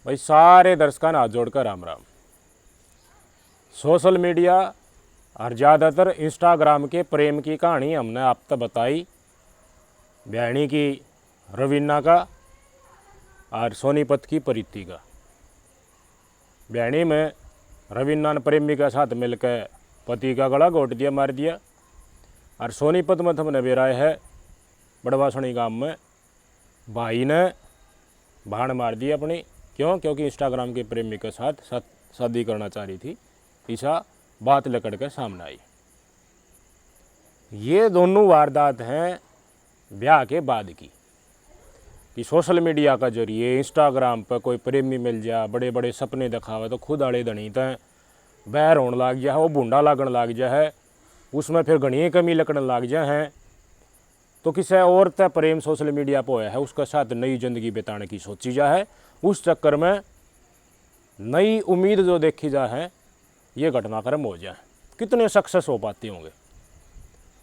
भाई सारे दर्शकों ने हाथ जोड़कर राम राम। सोशल मीडिया और ज़्यादातर इंस्टाग्राम के प्रेम की कहानी हमने आप तक बताई। बहनी की रवीना का और सोनीपत की प्रीति का। बहनी में रवीना ने प्रेमी के साथ मिलकर पति का गला घोट दिया, मार दिया। और सोनीपत में हमने बेराय है बड़वासणी गांव में भाई ने भाण मार दी अपनी। क्यों? क्योंकि इंस्टाग्राम के प्रेमी के साथ शादी करना चाह रही थी। ऐसा बात लकड़ कर सामने आई। ये दोनों वारदात हैं ब्याह के बाद की, कि सोशल मीडिया का जरिए इंस्टाग्राम पर कोई प्रेमी मिल जा, बड़े बड़े सपने दिखावे तो खुद आड़े धनी तय बहर होने लग गया है, वो बूढ़ा लागण लग जा है, उसमें फिर घनी कमी लकड़ लग जा है। तो किसी और तय प्रेम सोशल मीडिया पर होया है, उसके साथ नई जिंदगी बिताने की सोची जा है। उस चक्कर में नई उम्मीद जो देखी जा है, ये घटनाक्रम हो जाए। कितने सक्सेस हो पाते होंगे।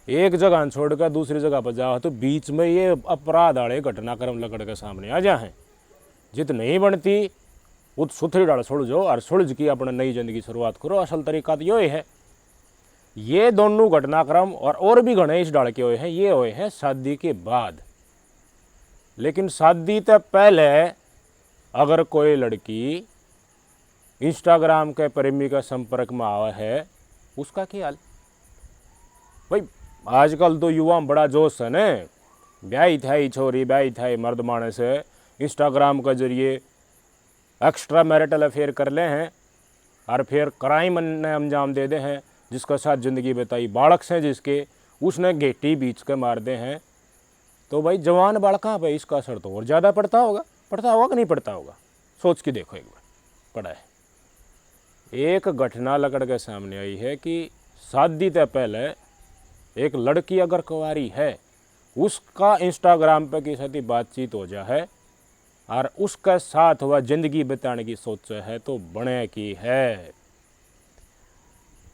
एक जगह छोड़कर दूसरी जगह पर जाओ तो बीच में ये अपराध वाले घटनाक्रम लकड़ के सामने आ जाए। जित नहीं बनती उत सुथरी डाल सुलझ जाओ और सुलझ की अपने नई जिंदगी शुरुआत करो। असल तरीका तो ये है। ये दोनों घटनाक्रम और भी घने इस डाल के हुए हैं, ये हुए हैं शादी के बाद। लेकिन शादी से पहले अगर कोई लड़की इंस्टाग्राम के प्रेमी के संपर्क में आवा है, उसका क्या हाल? भाई आजकल तो युवा में बड़ा जोश है न। ब्याही थाई छोरी, ब्याही थाई मर्द माने से इंस्टाग्राम के जरिए एक्स्ट्रा मैरिटल अफेयर कर ले हैं और फिर क्राइम ने अंजाम दे दे हैं, जिसका साथ ज़िंदगी बताई। बालक से जिसके उसने गेटी बीच के मार दे हैं। तो भाई जवान बालका पे इसका असर तो और ज़्यादा पड़ता होगा कि नहीं पड़ता होगा? सोच के देखो एक बार। पड़ा है। एक घटना लकड़ के सामने आई है कि शादी से पहले एक लड़की अगर कुंवारी है, उसका इंस्टाग्राम पर किसी से बातचीत हो जा है और उसके साथ वह जिंदगी बिताने की सोच है, तो बने की है।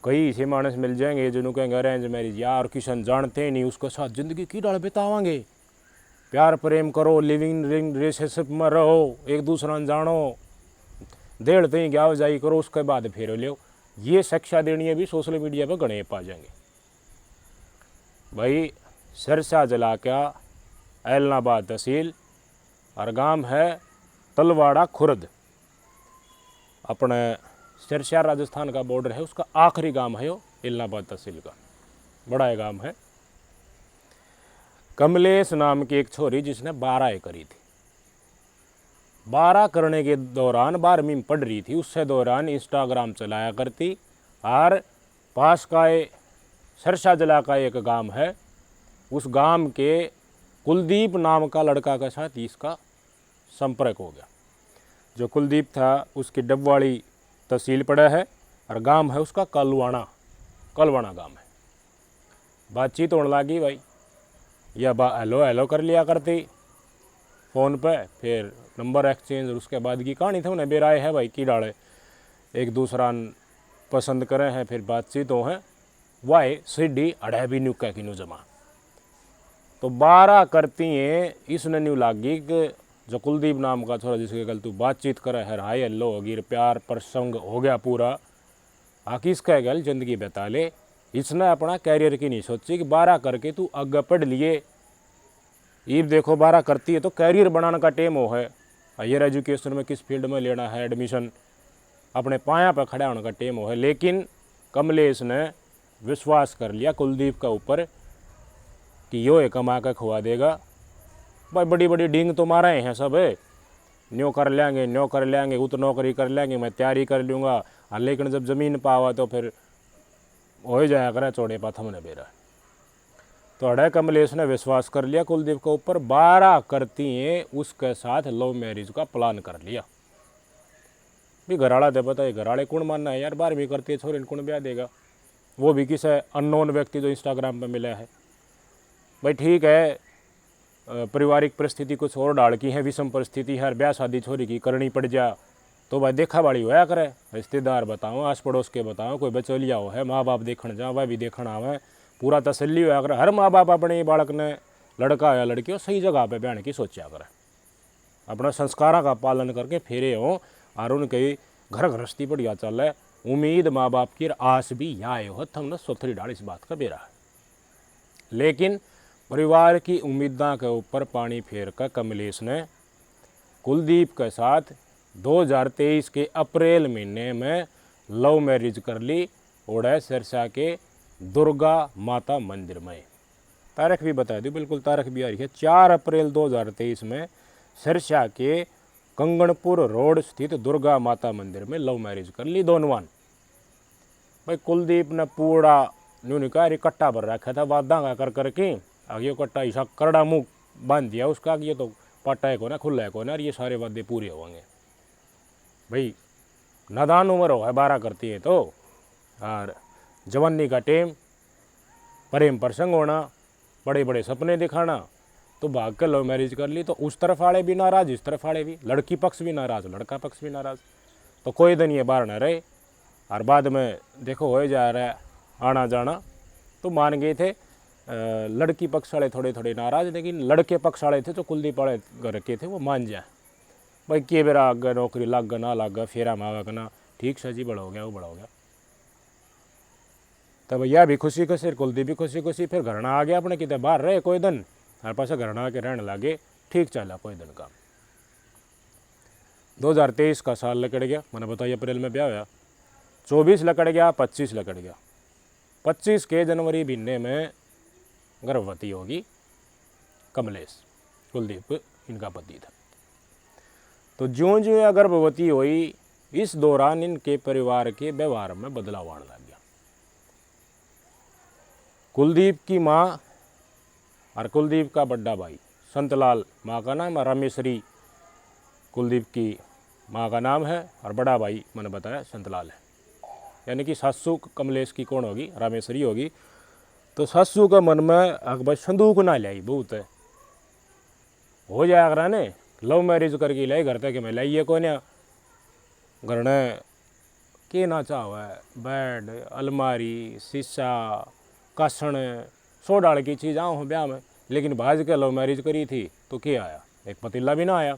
कई ऐसे मानस मिल जाएंगे जिन्होंने कहेंगे अरेंज मैरिज यार, किशन जानते ही नहीं, उसके साथ जिंदगी की डाल बितावांगे। प्यार प्रेम करो, लिविंग रिलेशनशिप में रहो, एक दूसरा जानो, देड़ तई गाँव जाई करो, उसके बाद फिर लो। ये शिक्षा देनी है भी सोशल मीडिया पर गणे पा जाएंगे। भाई सिरसा जिला का ऐलनाबाद तहसील और गांव है तलवाड़ा खुर्द। अपने सिरसा राजस्थान का बॉर्डर है, उसका आखिरी गांव है वो ऐलनाबाद तहसील का। बड़ा गांव है। कमलेश नाम की एक छोरी जिसने 12 करी थी। 12 करने के दौरान 12वीं में पढ़ रही थी, उससे दौरान इंस्टाग्राम चलाया करती। और पास का सिरसा जिला का एक गांव है, उस गांव के कुलदीप नाम का लड़का के साथ इसका संपर्क हो गया। जो कुलदीप था उसकी डबवाड़ी तहसील पड़ा है और गांव है उसका कलवाना गांव है। बातचीत होने लगी भाई, या हेलो हेलो कर लिया करती फ़ोन पे, फिर नंबर एक्सचेंज, उसके बाद की कहानी था उन्हें बेराए है भाई की डाले एक दूसरा पसंद करें हैं, फिर बातचीत हो है वाई सीडी अढ़े भी न्यू कह की न्यू जमा। तो 12 करती हैं। इसने न्यू लागी कि जो कुलदीप नाम का छोरा जिसके कल तू बातचीत करे है, हाई हेलो होगी, प्यार प्रसंग हो गया पूरा। आखिर इसका गल जिंदगी बता ले। इसने अपना कैरियर की नहीं सोची कि 12 करके तू आगे पढ़ लिए। ये देखो 12 करती है तो कैरियर बनाने का टेम हो है, हायर एजुकेशन में किस फील्ड में लेना है एडमिशन, अपने पाया पर खड़ा होने का टेम हो है। लेकिन कमलेश ने विश्वास कर लिया कुलदीप का ऊपर कि यो एक कमा कर खुआ देगा। भाई बड़ी बड़ी डींग तो मारे हैं सब, न्यो कर लेंगे, उत नौकरी कर लेंगे, मैं तैयारी कर लूँगा। लेकिन जब ज़मीन पावा तो फिर हो जाया करे चौड़े पाथ हमने बेरा। तो अड़े कमलेश ने विश्वास कर लिया कुलदीप के ऊपर। 12 करती हैं उसके साथ लव मैरिज का प्लान कर लिया। भी घराड़ा दे पता है, घराड़े कौन मानना है यार, 12वीं करती है छोरी कौन ब्याह देगा, वो भी किसी अननोन व्यक्ति जो इंस्टाग्राम पे मिला है। भाई ठीक है, पारिवारिक परिस्थिति कुछ और डाल की है, विषम परिस्थिति है, ब्याह शादी छोरी की करनी पड़ जा तो भाई देखा बाड़ी होया करे। रिश्तेदार बताओ, आस पड़ोस के बताओ, कोई बचौलिया हो है, माँ बाप देखने जा, वह भी देखना आवे, पूरा तसल्ली होया करे। हर माँ बाप अपने बालक ने, लड़का या लड़की हो, सही जगह पे बहन की सोचा करे, अपना संस्कारों का पालन करके फेरे हो। और उनके घर गृहस्थी बढ़िया चल है। उम्मीद माँ बाप की आस भी या हो थमने सोथरी डाल इस बात का बेरा है। लेकिन परिवार की उम्मीदा के ऊपर पानी फेर कर कमलेश ने कुलदीप के साथ 2023 के अप्रैल महीने में लव मैरिज कर ली और सिरसा के दुर्गा माता मंदिर में। तारीख भी बता दी, बिल्कुल तारीख भी आ रही है 4 अप्रैल 2023 में सिरसा के कंगनपुर रोड स्थित दुर्गा माता मंदिर में लव मैरिज कर ली दोनों। भाई कुलदीप ने पूरा न्यूनिकार इकट्ठा भर रखा था वादा का कर करके, आगे कट्टा ऐसा करड़ा मुँह बांध दिया उसका कि ये तो पट्टा है को ना खुला है को ना, ये सारे वादे पूरे होंगे। भाई नादान उम्र हो है 12 करती है तो, और जवानी का टेम, प्रेम प्रसंग होना, बड़े बड़े सपने दिखाना, तो भाग कर लव मैरिज कर ली। तो उस तरफ वाले भी नाराज, इस तरफ वाले भी, लड़की पक्ष भी नाराज, लड़का पक्ष भी नाराज। तो कोई दिन ये बाहर न रहे और बाद में देखो हो जा रहा है आना जाना। तो मान गए थे लड़की पक्ष वाले थोड़े थोड़े नाराज, लेकिन लड़के पक्ष वाले थे जो कुलदीप वाले घर के थे वो मान जाए। भाई के बेरा आग नौकरी लग गया ना लग गया, फेरा मावा करना, ठीक सा जी बड़ा हो गया वो बड़ा हो गया। तो भैया भी खुशी खुशी, कुलदीप भी खुशी खुशी, फिर घरना आ गया अपने कितने बाहर रहे कोई दिन, हर पास घरना आके रहने लगे, ठीक चला कोई दिन का। 2023 का साल लकड़ गया, मैंने बताया अप्रैल में ब्याह हुआ, 24 लकड़ गया, 25 लकड़ गया। 25 के जनवरी महीने में गर्भवती होगी कमलेश, कुलदीप इनका पति था। तो ज्यों ज्यों यह गर्भवती हुई, इस दौरान इनके परिवार के व्यवहार में बदलाव आने लग गया। कुलदीप की माँ और कुलदीप का बड़ा भाई संतलाल, माँ का नाम रामेश्वरी कुलदीप की माँ का नाम है, और बड़ा भाई मैंने बताया संतलाल है। यानी कि सासू कमलेश की कौन होगी, रामेश्वरी होगी। तो सासू का मन में अकबर संदूक ना लाई बहुत है, हो जाएगा ने लव मैरिज करके लाई घर तक मैं लाइए को ना, घर ने के ना चाह है बेड अलमारी शीशा कासन 100 डाल की चीज़ आऊँ ब्याह में, लेकिन भाज के लव मैरिज करी थी तो क्या आया, एक पतीला भी ना आया।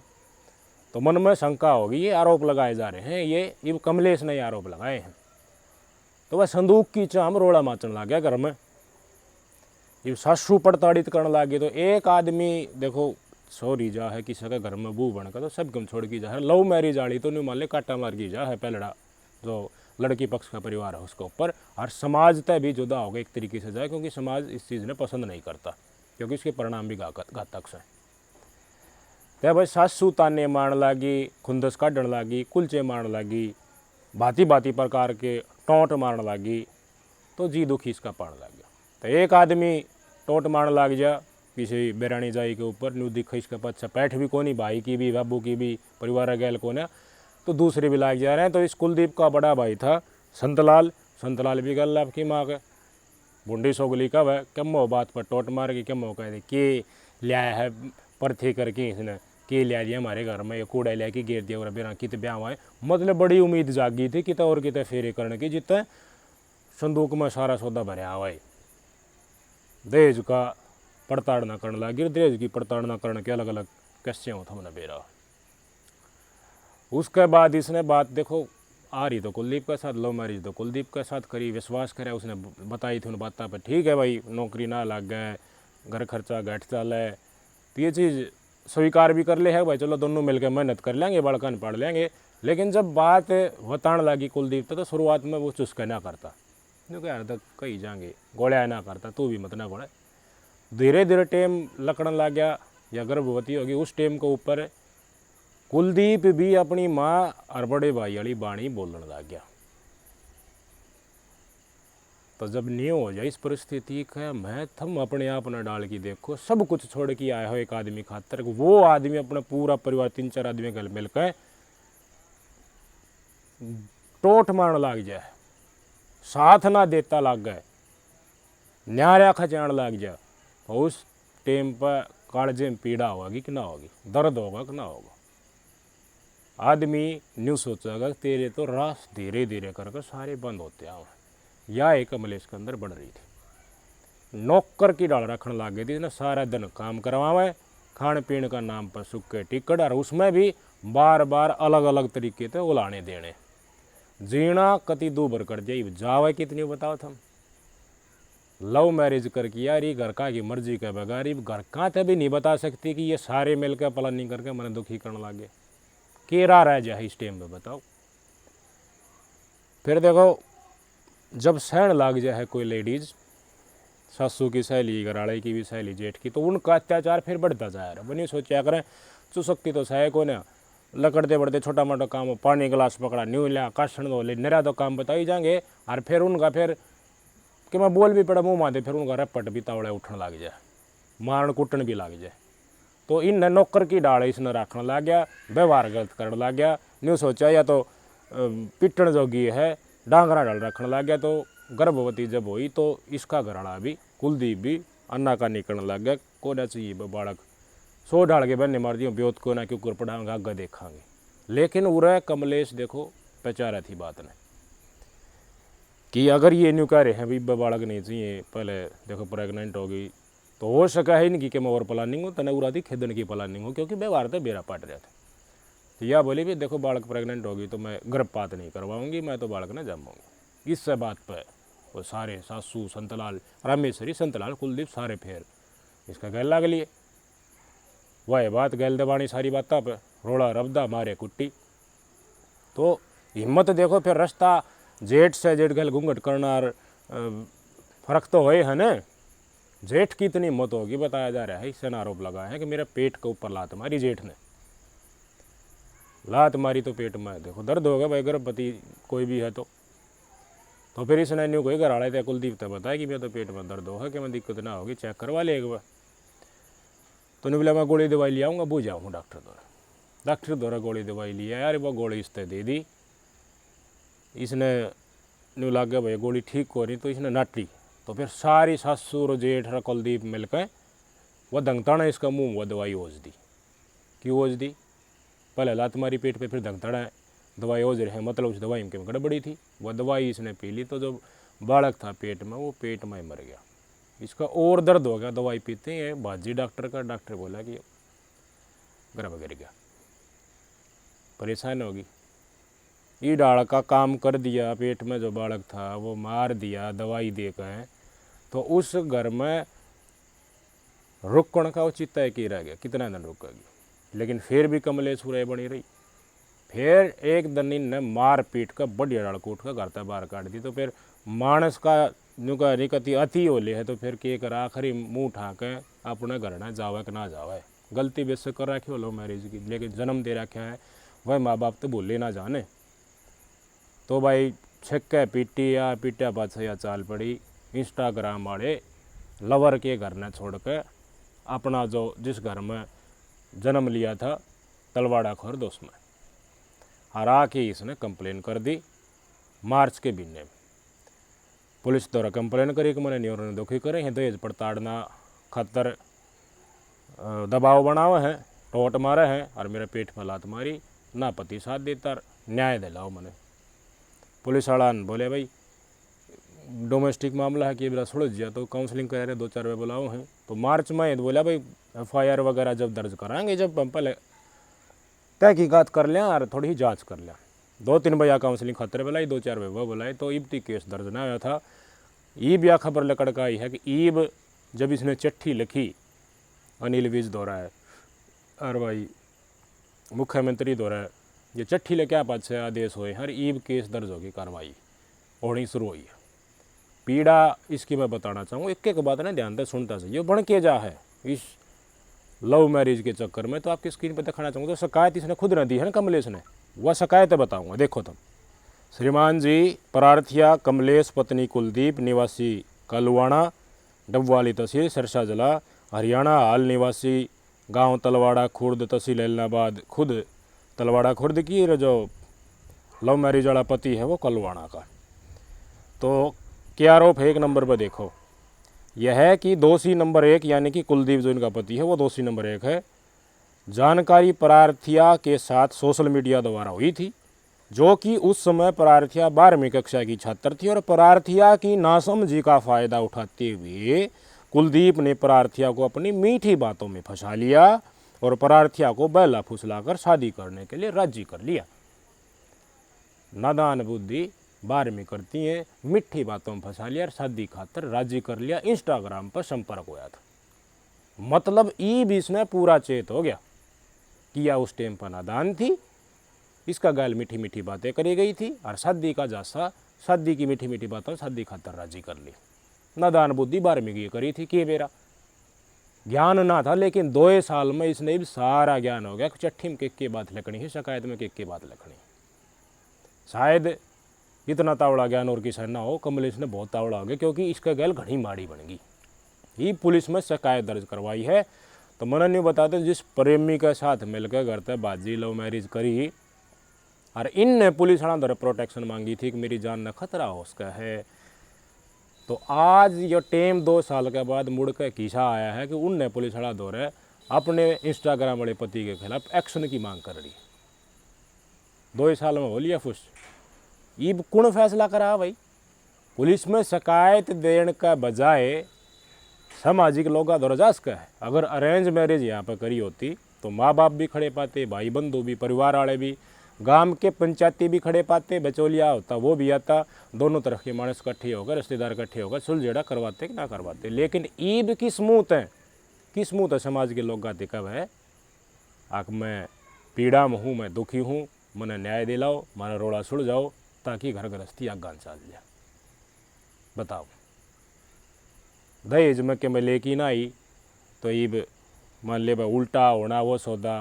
तो मन में शंका होगी, ये आरोप लगाए जा रहे हैं, ये कमलेश ने आरोप लगाए हैं। तो वह संदूक की चाम रोड़ा माचन लग गया घर में, ये सासू पड़ताड़ित करने लगे। तो एक आदमी देखो सॉरी जा है किसी का घर में बू बनकर, तो सब गम छोड़ की जा है। लव मैरिज आड़ी तो नहीं मान ले काटा मार की जा है पहलड़ा जो लड़की पक्ष का परिवार है उसके ऊपर, और समाज तय भी जुदा हो गया एक तरीके से जाए, क्योंकि समाज इस चीज़ ने पसंद नहीं करता, क्योंकि इसके परिणाम भी घातक से। तो भाई सासू ताने मारने लगी, खुंदस काटने लगी, कुलचे मारने लगी, भांति भांति प्रकार के टोंट मारने लगी। तो जी दुखी इसका पड़ने लग गया। तो एक आदमी टोंट मारने लग गया किसी बेरानी जाई के ऊपर, न्यू दिख इसका पच्चा पैठ भी कोनी, भाई की भी बाबू की भी परिवार गैल को ना, तो दूसरे भी लाग जा रहे हैं। तो इस कुलदीप का बड़ा भाई था संतलाल, संतलाल भी गल आपकी माँ के बूढ़ी सोगली कब है कम हो बात पर टोट मार के कम हो कह दे के लिया है परथे करके इसने के लिया दिया हमारे घर में, ये कूड़ा लिया कि गिर दिया और बेरा कित ब्याह आए। मतलब बड़ी उम्मीद जागी थी कित और कित फेरे करने की, जितने संदूक में सारा सौदा भरया हुआ है। दहेज का पड़ताड़ना करने लगी, दहेज की पड़ताड़ना करने के अलग अलग कैसे हो हमने बेरा। उसके बाद इसने बात देखो आ रही तो कुलदीप के साथ, लव मैरिज तो कुलदीप के साथ करी, विश्वास करे उसने बताई थी उन बातों पर, ठीक है भाई नौकरी ना लग गए, घर खर्चा घट चल है, तो ये चीज़ स्वीकार भी कर ले है भाई, चलो दोनों मिलकर मेहनत कर लेंगे, बड़कन पढ़ लेंगे। लेकिन जब बात बताने लगी कुलदीप तो शुरुआत में वो चुस्का ना करता, जो यार तक कहीं जाएंगे गोड़ा ना करता, तू भी मत ना गोड़ा। धीरे धीरे टेम लकड़न लग गया या गर्भवती होगी, उस टेम के ऊपर कुलदीप भी अपनी माँ और बड़े भाई वाली बाणी बोलने लग गया। तो जब न्यू हो जाए इस परिस्थिति का, मैं थम अपने आप न डाल के देखो, सब कुछ छोड़ के आया हो एक आदमी खातर, वो आदमी अपना पूरा परिवार 3-4 आदमी गल मिलकर टोट मारने लग जाए, साथ ना देता लग गए, न्यारा खचाण लग जाए, उस टेम पर कालजे में पीड़ा होगी कि ना होगी, दर्द होगा कि ना होगा। आदमी न्यू सोचेगा तेरे तो रास धीरे धीरे कर सारे बंद होते आए। या एक कमलेश के अंदर बढ़ रही थी, नौकर की डाल रखने लग गई थी ना, सारा दिन काम करवावे, खान पीने का नाम पर सुखे टिकट, और उसमें भी बार बार अलग अलग तरीके से उलाने देने, जीना कति दूबर कर जाए जावे कितनी बताओ थम। लव मैरिज करके यार ये घर का की मर्जी के बगैर ये घर का ते भी नहीं बता सकती कि ये सारे मिलकर प्लानिंग करके मैंने दुखी करने लगे, केरा रह जाए इस टाइम में बताओ। फिर देखो जब सहन लाग जाए कोई लेडीज, सासू की सहेली, घराड़े की भी सहेली, जेठ की, तो उनका अत्याचार फिर बढ़ता जा रहा है। बनी सोचा करें चुसकती तो सहे को ना, लकड़ते बढ़ते छोटा मोटा काम, पानी गिलास पकड़ा न्यू लिया काशन दो ले नरा तो काम बताई जाएंगे। और फिर उनका फिर कि मैं बोल भी पड़ा मुँह माथे, फिर उनका रपट भी तावड़े उठने लग जाए, मारन कुटन भी लग जाए। तो इन नौकर की डाल इसने रखने लग गया, व्यवहार गलत करने लग गया। न्यू सोचा या तो पिटन जोगी है, डांगरा डाल रखने लग गया। तो गर्भवती जब हुई तो इसका घराड़ा भी कुलदीप भी अन्ना का निकलने लग गया। को ना चाहिए बालक सो ढाल के बहने मार दियो ब्योत को ना क्यों कर पढ़ाऊंगा आगे देखांगे। लेकिन उरा कमलेश देखो पचारा थी बात ने कि अगर ये न्यू कह रहे हैं भी बालक नहीं चाहिए, पहले देखो प्रेग्नेंट होगी तो हो सका है नहीं कि मैं और प्लानिंग हो तने उरा थी खेदन की प्लानिंग हो, क्योंकि व्यवहार तो बेरा पाट रहा था। तो यह बोली भी देखो बालक प्रेग्नेंट होगी तो मैं गर्भपात नहीं करवाऊंगी, मैं तो बालक ने जमाऊंगी। इस बात पर वो सारे सासू संतलाल रामेश्वरी संतलाल कुलदीप सारे फिर इसका गैल लग लिए। वह बात गैल दबानी सारी बात पर रोड़ा रबदा मारे कुट्टी। तो हिम्मत देखो फिर रास्ता जेठ से जेठ गैल घूंघट करना फर्क तो हो है ना। जेठ की इतनी हिम्मत होगी, बताया जा रहा है, इससे आरोप लगा है कि मेरे पेट के ऊपर लात मारी जेठ ने। लात मारी तो पेट में देखो दर्द होगा भाई, गर्भवती कोई भी है तो फिर इसने न्यू कोई घर आए थे कुलदीप तो बताया कि मेरे तो पेट में दर्द होगा, कि मैं दिक्कत ना होगी चेक करवा ले एक बार। तो नहीं बोला मैं गोली दवाई ले आऊँगा, बुझ जाऊँगा डॉक्टर द्वारा। डॉक्टर द्वारा गोली दवाई लिया यार, वो गोली इसने दे दी। इसने न्यू लग गया भाई गोली ठीक हो रही, तो इसने नाटी। तो फिर सारी सासुर जेठ और कुलदीप मिलकर वह दंगताना इसका मुँह वह दवाई ओझ दी। क्यों ओझ दी? पहले लात मारी पेट पे, फिर दंगताना दवाई ओझ रहे, मतलब उस दवाई में गड़बड़ी थी। वह दवाई इसने पी ली तो जो बालक था पेट में वो पेट में मर गया। इसका और दर्द हो गया, दवाई पीते हैं बाजी डॉक्टर का। डॉक्टर बोला कि गर्भ गिर गया, परेशान होगी। ये डाल का काम कर दिया, पेट में जो बालक था वो मार दिया दवाई देकर। तो उस घर में रुकण का उचित तय की रह गया, कितना दिन रुकेगी। लेकिन फिर भी कमलेश उरे बनी रही। फिर एक दिन ने मार पीट कर बढ़िया डाल कूट कर घर तक बाहर काट दी। तो फिर मानस का नुका निकती अति होले है, तो फिर के कर आखिरी मुँह उठा के अपने घर ना जावे कि ना जावे। गलती बेशक कर रखी हो लो मैरिज की, लेकिन जन्म दे रखा है वह माँ बाप तो बोले ना जाने। तो भाई छक्के पीटी या पीटा पाछा या चाल पड़ी इंस्टाग्राम वाले लवर के घर न छोड़ के अपना जो जिस घर में जन्म लिया था तलवाड़ा खुर्द उसमें हरा के इसने कंप्लेन कर दी। मार्च के महीने में पुलिस द्वारा कंप्लेन करी कि मैंने न्योर ने दुखी करे हैं, दहेज पड़ताड़ना खातर दबाव बनावे हैं, टोट मारे हैं और मेरे पेट में लात मारी, ना पति साथ देता, न्याय दिलाओ मैंने। पुलिस वाला बोले भाई डोमेस्टिक मामला है कि ये सुलझ गया, तो काउंसलिंग करा रहे 2-4 बार बुलाओ हैं। तो मार्च में बोला भाई FIR वगैरह जब दर्ज कराएंगे, जब हम पहले तहकीकात कर लें और थोड़ी जांच कर लें। 2-3 बजे काउंसलिंग खतरे बुलाई, 2-4 बजे वो बुलाए, तो ईब ती केस दर्ज ना आया था। ईब यह खबर लकड़ का आई है कि ईब जब इसने चिट्ठी लिखी अनिल विज द्वारा है और भाई मुख्यमंत्री द्वारा ये चिट्ठी लेके आप अच्छे आदेश हुए हर ईब केस दर्ज होगी, कार्रवाई होनी शुरू हुई है। पीड़ा इसकी मैं बताना चाहूँगा, एक एक बात ना ध्यान से सुनता चाहिए। बन के जा है इस लव मैरिज के चक्कर में, तो आपकी स्क्रीन पर दिखाना चाहूँगा। तो शिकायत इसने खुद न दी है ना कमलेश ने, वह शिकायत बताऊँगा, देखो तुम। श्रीमान जी प्रार्थिया कमलेश पत्नी कुलदीप निवासी कलवाड़ा डबवाली तहसील सिरसा जिला हरियाणा, हाल निवासी गांव तलवाड़ा खुर्द तहसील इलाहाबाद, खुद तलवाड़ा खुर्द की। जो लव मैरिज वाला पति है वो कलवाड़ा का। तो क्या आरोप है? 1 नंबर पर देखो, यह है कि दोषी नंबर 1 यानी कि कुलदीप जो इनका पति है वो दोषी नंबर 1 है। जानकारी प्रार्थिया के साथ सोशल मीडिया द्वारा हुई थी, जो कि उस समय प्रार्थिया 12वीं कक्षा की छात्र थी और प्रार्थिया की नासमझी का फ़ायदा उठाते हुए कुलदीप ने प्रार्थिया को अपनी मीठी बातों में फंसा लिया और प्रार्थिया को बहला फुसलाकर शादी करने के लिए राजी कर लिया। नादान बुद्धि 12वीं करती है, मिठी बातों में फंसा लिया और शादी खातर राजी कर लिया। इंस्टाग्राम पर संपर्क हुआ था, मतलब ई बीच में पूरा चेत हो गया। किया उस टाइम पर नादान थी, इसका गाल मीठी मीठी बातें करी गई थी और शादी का जासा, शादी की मीठी मीठी बातों शादी खातर राजी कर ली। नादान बुद्धि 12वीं की करी थी कि मेरा ज्ञान ना था, लेकिन 2 साल में इसने भी सारा ज्ञान हो गया। चिट्ठी में के बात लिखनी है, शिकायत में के बात लिखनी। शायद इतना तावड़ा ज्ञान और किसी ना हो, कमलेश ने बहुत तावड़ा हो गया, क्योंकि इसका गैल घनी माड़ी बन गई। ये पुलिस में शिकायत दर्ज करवाई है। तो मैंने नहीं बताते जिस प्रेमी के साथ मिलकर घर तक बाजी लव मैरिज करी और इनने पुलिस वाला द्वारा प्रोटेक्शन मांगी थी कि मेरी जान न खतरा हो उसका है। तो आज ये टेम 2 साल के बाद मुड़ के किस्सा आया है कि उनने पुलिस वाला दौरे अपने इंस्टाग्राम वाले पति के खिलाफ एक्शन की मांग कर रही। 2 साल में हो लिया फुस। ये कौन फैसला करा भाई? पुलिस में शिकायत देने का बजाय सामाजिक लोग द्वारा जा सका है। अगर अरेंज मैरिज यहाँ पर करी होती तो माँ बाप भी खड़े पाते, भाई बंधु भी, परिवार वाले भी, गांव के पंचायती भी खड़े पाते, बचौलिया होता वो भी आता, दोनों तरफ के मानस इकट्ठे होकर, रिश्तेदार इकट्ठे होकर सुलझेड़ा करवाते कि ना करवाते। लेकिन ईद की स्मूथ है समाज के लोग गाते कब है आक मैं पीड़ा में हूँ, मैं दुखी हूँ, मैंने न्याय दिलाओ, मारा रोड़ा सुड़ जाओ, ताकि घर गृहस्थी आगान चल जाए। बताओ दहेज में के मैं लेकी ना आई तो ईब मान ले उल्टा होना वो सौदा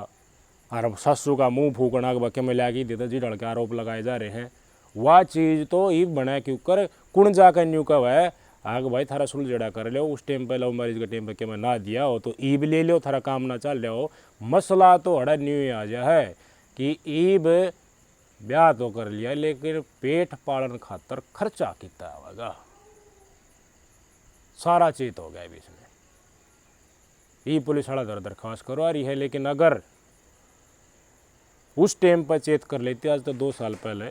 और ससु का मुंह फूकना के मैं ला देता जी ढड़ के आरोप लगाए जा रहे हैं। वह चीज़ तो ईब बना क्यों कर कुण जाकर न्यू कब है आग भाई थारा सुलझेड़ा कर लो। उस टाइम पे लव मैरिज के टाइम पे के मैं ना दिया हो तो ईब ले लो, थारा काम ना चल रहा हो। मसला तो हड़ा न्यू आ जा है कि ईब ब्याह तो कर लिया लेकिन पेट पालन खातर खर्चा कितना होगा, सारा चेत हो गया बीच में। ये पुलिस वाला दरखास्त करवा रही है, लेकिन अगर उस टाइम पर चेत कर लेती, आज तो 2 साल पहले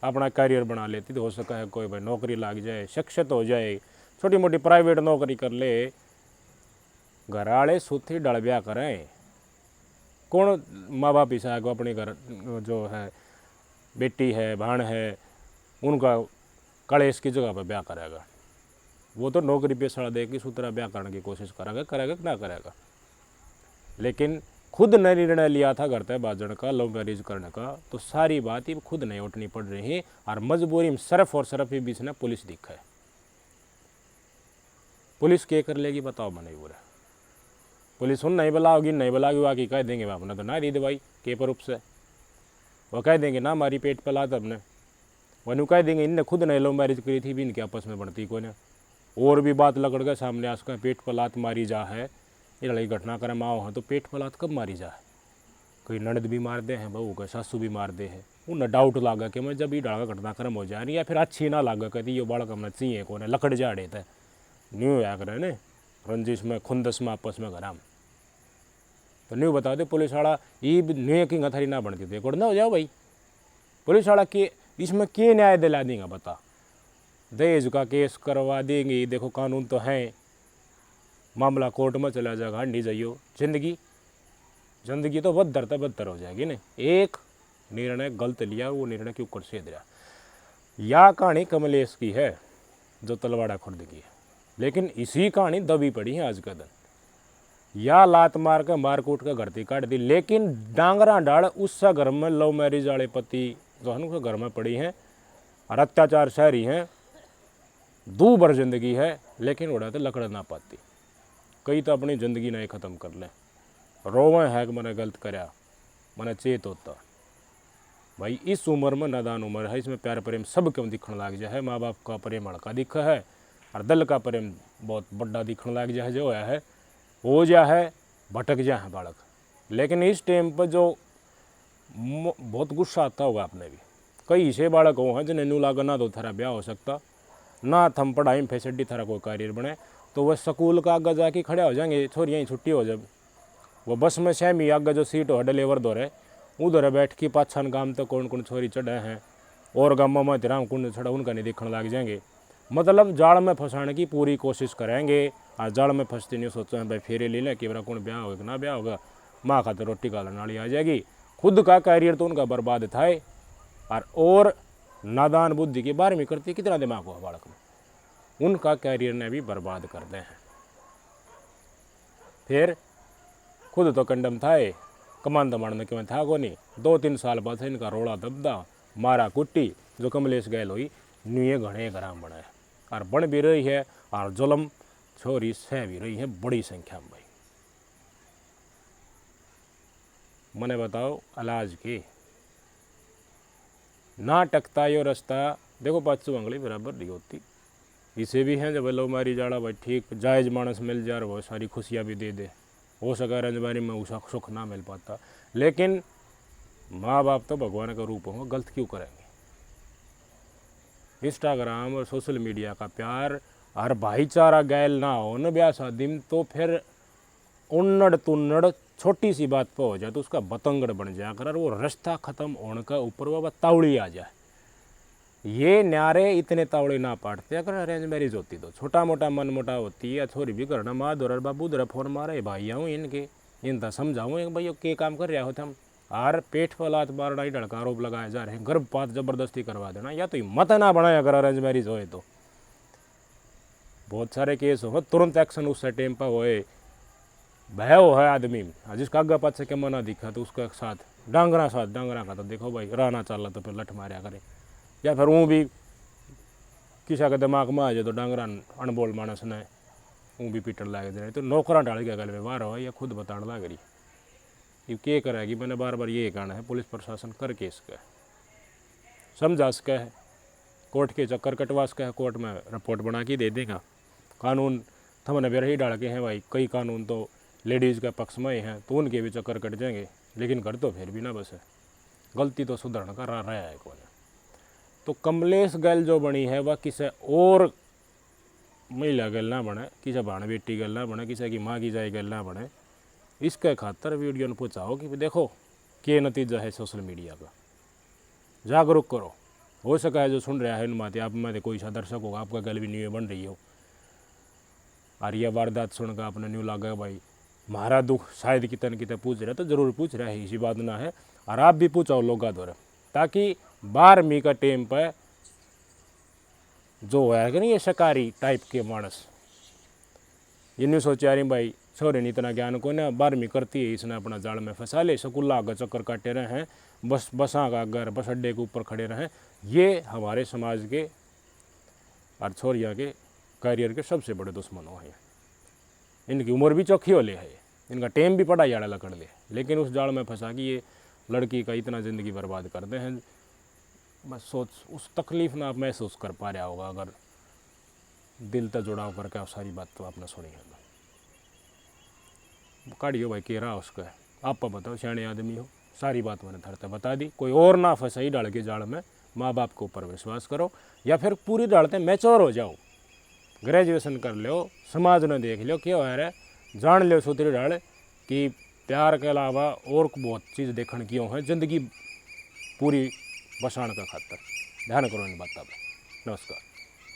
अपना करियर बना लेती तो हो सका है कोई भाई नौकरी लग जाए, शिक्षित हो जाए, छोटी मोटी प्राइवेट नौकरी कर ले। घर वाले सुथी डल ब्याह करें, कौन माँ बाप इसा को अपने घर जो है बेटी है भाण है उनका कलेश की जगह पर ब्याह करेगा। वो तो नौकरी पेशा देख के सूत्रा ब्याह करने की कोशिश करेगा कि ना करेगा। लेकिन खुद ने निर्णय लिया था घर तय बाजन का, लव मैरिज करने का, तो सारी बात ही खुद नहीं उठनी पड़ रही है। और मजबूरी में सिर्फ और सिर्फ ही बीच में पुलिस दिखा है। पुलिस क्या कर लेगी बताओ? मना बुरा पुलिस उन नहीं बुलाओगी, नहीं बुलाओगी आके कह देंगे आपने तो ना दी दवाई के रूप से, वो कह देंगे ना हमारी पेट पला था अपने, वनु कह देंगे इनने खुद नहीं लव मैरिज करी थी भी इनके आपस में बनती कोई ने। और भी बात लकड़ के सामने आ सका, पेट पलात मारी जा है, ये लड़ाई घटना करे माओ है तो पेट पलात कब मारी जा है? कोई ननद भी मार दे हैं, बहू का सासू भी मार दे है। उन्हें डाउट लागा कि मैं जब ये डाल घटना क्रम हो जाए या फिर अच्छी ना लागा कहती ये बालक हमने चाहिए को लकड़ जाड़े थे न्यू आ करे ने रंजिश में खुंदस में आपस में घराम तो न्यू बता दे पुलिस वाला ये न्यू की गथरी ना बनती थी कोड ना हो जाओ भाई। पुलिस वाला के इसमें क्या न्याय दिला देंगे बता? दहेज का केस करवा देंगे, देखो कानून तो है, मामला कोर्ट में चला जाएगा, हंडी जाइयो, जिंदगी तो बदतर हो जाएगी ना। एक निर्णय गलत लिया, वो निर्णय क्यों कर से दिया। यह कहानी कमलेश की है जो तलवाड़ा खुर्द की है, लेकिन इसी कहानी दबी पड़ी है आज का दिन। या लात मार के मारकूट का घरती काट दी, लेकिन डांगरा डाल उस घर में लव मैरिज वाले पति जो है घर में पड़ी हैं और अत्याचार शहरी हैं, दूभर जिंदगी है, लेकिन उड़ा तो लकड़ ना पाती। कई तो अपनी ज़िंदगी नहीं ख़त्म कर लें, रोवें है कि मैंने गलत कराया, मैंने चेत होता भाई। इस उम्र में नादान उम्र है, इसमें प्यार प्रेम सब क्यों दिखने लग जाए। माँ बाप का प्रेम हड़का दिखा है और दल का प्रेम बहुत बड़ा दिखने लग जाए, जो है हो जा है भटक जा है बालक। लेकिन इस टाइम पर जो बहुत गुस्सा आता होगा आपने भी, कई ऐसे बालक हो हैं जिन्हें न्यू लागा ना तो थारा ब्याह हो सकता, ना थम पढ़ाई में फैसिलिटी थारा कोई करियर बने, तो वह स्कूल का आगे जाके खड़े हो जाएंगे, छोरियाँ छुट्टी हो जब वो बस में सेमी आगे जो सीट हो डिलीवर दौरे उधर बैठ के पाछन गांव तो कौन कौन छोरी चढ़े हैं और गाँव में तिराम कुंड चढ़ा उनका नहीं दिखने लग जाएंगे। मतलब जाल में फंसाने की पूरी कोशिश करेंगे और जाल में फंसते नहीं सोचते हैं भाई फेरे ले लें कि मेरा कौन ब्याह होगा कि ना ब्याह होगा, माँ खातर रोटी गालन वाली आ जाएगी। खुद का कैरियर तो उनका बर्बाद था और नादान बुद्धि की 12वीं करती कितना दिमाग हुआ बालक में, उनका कैरियर ने भी बर्बाद कर दे हैं। फिर खुद तो कंडम था कमान दमाड़ने के में था को नहीं। 2-3 साल बाद इनका रोड़ा दबदा मारा कुट्टी जो कमलेश गैल हुई नुए घने ग्राम बनाए और बन भी रही है और जुलम छोरी सह भी रही है बड़ी संख्या में। भाई मने बताओ इलाज की ना टकता यो रास्ता देखो 500 अंगली बराबर नहीं होती। इसे भी हैं जब लो मारी जाड़ा भाई ठीक जायज मानस मिल जा वो सारी खुशियाँ भी दे दे, हो सका रंजबारी में उसका सुख ना मिल पाता, लेकिन माँ बाप तो भगवान का रूप होगा, गलत क्यों करेंगे। इंस्टाग्राम और सोशल मीडिया का प्यार और भाईचारा गैल ना हो न ब्याह शादी में तो फिर उन्नड़ तुन्नड़ छोटी सी बात पर हो जाए तो उसका बतंगड़ बन जाया कर और वो रास्ता खत्म होने का ऊपर वह तावड़ी आ जाए। ये न्यारे इतने तावड़े ना पाटते अगर अरेंज मैरिज होती तो छोटा मोटा मन मोटा होती है, छोरी भी करना माँ दौर बाबू दौरा फोन मारे भाई आऊँ इनके इनता समझाऊँ भाई के काम कर रहा होता हम आर पेट पर लात मारना ही ढड़का आरोप लगाया जा रहे हैं, गर्भपात जबरदस्ती करवा देना, या तो हिम्मत ना बनाए अगर अरेंज मैरिज होए तो। बहुत सारे केस हो तुरंत एक्शन उस टाइम पर होए, भय हो है आदमी में जिसका आगे पाछे के मना दिखा तो उसका साथ डांगरा का तो देखो भाई राना चाल तो फिर लठ मारा करे, या फिर वो भी किसी के दिमाग में आ जाए तो डांगरा अनबोल मानस ने वो भी पीटन लाग दे तो नौकरा डाल के गल व्यवहार हो या खुद बताने लग रही ये क्या करेगी। मैंने बार बार ये कहना है पुलिस प्रशासन कर के इसका समझा सका है, कोर्ट के चक्कर कटवा सका है, कोर्ट में रिपोर्ट बना के दे देगा। कानून थमने भी रही डाल के हैं भाई, कई कानून तो लेडीज़ के पक्ष में ही हैं तो उनके भी चक्कर कट जाएंगे, लेकिन कर तो फिर भी ना बस है, गलती तो सुधरने का रहा है कौन। तो कमलेश गैल जो बनी है वह किसी और महिला गैल ना बने, किसी भाण बेटी गैल ना बने, किसी की माँ की जाए गैल ना बने। इसके खातर वीडियो ने पूछाओ कि देखो क्या नतीजा है सोशल मीडिया का, जागरूक करो। हो सका है जो सुन रहा है इन माते आप में कोई सा दर्शक होगा आपका गल भी न्यू बन रही हो और यह वारदात सुनकर आपने न्यू लगा भाई हमारा दुख शायद कितने कितने पूछ रहे तो ज़रूर पूछ रहा है, इसी बात ना है। और आप भी पूछाओ लोग द्वारा ताकि 12वीं का टाइम पर जो है कि नहीं ये शिकारी टाइप के मानस ये नहीं सोचा रही भाई छोरे नहीं इतना ज्ञान को ना 12वीं करती है इसने अपना जाल में फंसा ले, स्कूल आगे चक्कर काटे रहे हैं, बसा का घर बस अड्डे के ऊपर खड़े रहे। ये हमारे समाज के और छोरिया के करियर के सबसे बड़े दुश्मनों हैं। इनकी उम्र भी चौखी हो ले है, इनका टाइम भी पढ़ाई आड़ा लकड़ ले, लेकिन उस जाल में फंसा कि ये लड़की का इतना ज़िंदगी बर्बाद करते हैं। बस सोच उस तकलीफ़ ना आप महसूस कर पा रहा होगा अगर दिल तक जुड़ाव करके आप सारी बात तो आपने सुनी है। काढ़ियो भाई के रहा उसका है आप बताओ, सियाने आदमी हो, सारी बात मैंने थरते बता दी। कोई और ना फंसा ही डाल के जाल में, माँ बाप के ऊपर विश्वास करो या फिर पूरी डालते मैच्योर हो जाओ, ग्रेजुएशन कर लो, समाज ने देख लो क्या है रे, जान लो सूत्री डाल कि प्यार के अलावा और बहुत चीज़ देखने क्यों है ज़िंदगी पूरी बसाण का खातर। ध्यान करो इन बातों पर। नमस्कार।